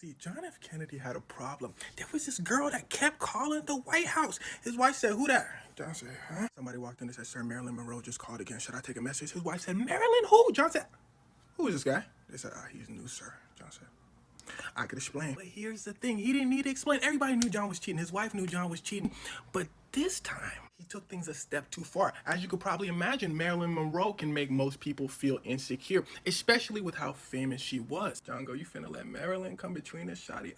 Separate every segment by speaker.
Speaker 1: See, John F. Kennedy had a problem. There was this girl that kept calling the White House. His wife said, "Who that?" John said, "Huh?" Somebody walked in and said, "Sir, Marilyn Monroe just called again. Should I take a message?" His wife said, "Marilyn who?" John said, "Who is this guy?" They said, "He's new, sir." John said, "I could explain." But here's the thing. He didn't need to explain. Everybody knew John was cheating. His wife knew John was cheating. But this time, he took things a step too far. As you could probably imagine, Marilyn Monroe can make most people feel insecure, especially with how famous she was. John go, "You finna let Marilyn come between us, shawty?"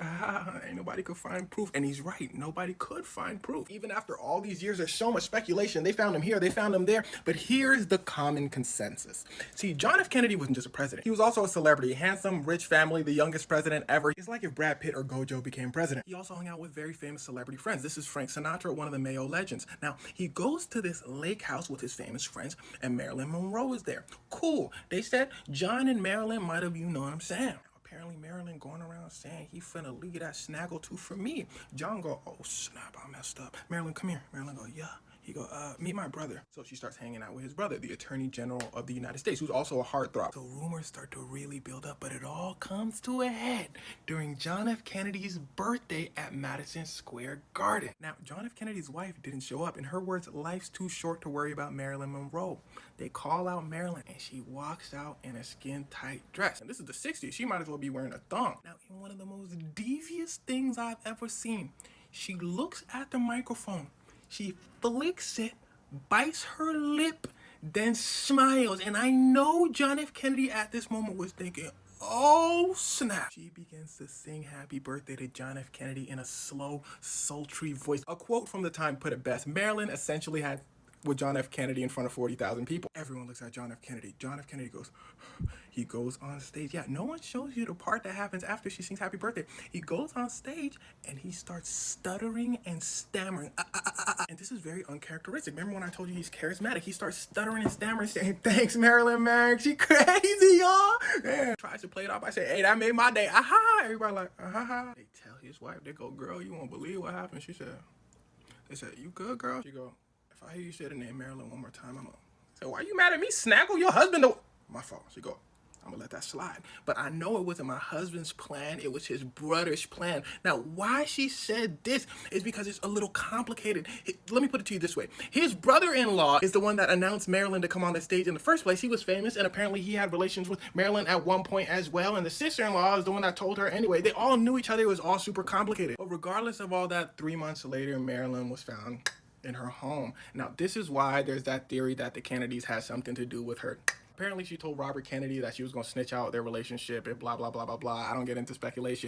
Speaker 1: Ain't nobody could find proof. And he's right. Nobody could find proof. Even after all these years, there's so much speculation. They found him here, they found him there. But here's the common consensus. See, John F. Kennedy wasn't just a president. He was also a celebrity. Handsome, rich family, the youngest president ever. It's like if Brad Pitt or Gojo became president. He also hung out with very famous celebrity friends. This is Frank Sinatra, one of the Mayo legends. Now, he goes to this lake house with his famous friends, and Marilyn Monroe is there. Cool. They said John and Marilyn might have, you know what I'm saying. Apparently Marilyn going around saying he finna leave that snaggletooth for me. John go, "Oh snap, I messed up." Marilyn, come here. Marilyn go, "Yeah." He go, "Meet my brother." So she starts hanging out with his brother, the Attorney General of the United States, who's also a heartthrob. So rumors start to really build up, but it all comes to a head during John F. Kennedy's birthday at Madison Square Garden. Now, John F. Kennedy's wife didn't show up. In her words, life's too short to worry about Marilyn Monroe. They call out Marilyn, and she walks out in a skin-tight dress. And this is the 60s. She might as well be wearing a thong. Now, in one of the most devious things I've ever seen, she looks at the microphone. She flicks it, bites her lip, then smiles. And I know John F. Kennedy at this moment was thinking, "Oh snap." She begins to sing happy birthday to John F. Kennedy in a slow, sultry voice. A quote from the time put it best. Marilyn essentially had with John F. Kennedy in front of 40,000 people. Everyone looks at John F. Kennedy. John F. Kennedy goes, he goes on stage. Yeah, no one shows you the part that happens after she sings happy birthday. He goes on stage and he starts stuttering and stammering. And this is very uncharacteristic. Remember when I told you he's charismatic? He starts stuttering and stammering, saying, "Thanks, Marilyn, man. She crazy, y'all." And tries to play it off by saying, "Hey, that made my day. Aha." Everybody like, aha. They tell his wife, they go, "Girl, you won't believe what happened." She said, they said, "You good, girl?" She go, "If I hear you say the name Marilyn one more time, I'm gonna say, why you mad at me, Snaggle? Your husband." My fault." She go, "I'm gonna let that slide. But I know it wasn't my husband's plan. It was his brother's plan." Now, why she said this is because it's a little complicated. Let me put it to you this way. His brother-in-law is the one that announced Marilyn to come on the stage in the first place. He was famous, and apparently he had relations with Marilyn at one point as well. And the sister-in-law is the one that told her anyway. They all knew each other. It was all super complicated. But regardless of all that, 3 months later, Marilyn was found in her home. Now, this is why there's that theory that the Kennedys had something to do with her. Apparently, she told Robert Kennedy that she was going to snitch out their relationship and blah, blah, blah, blah, blah. I don't get into speculation.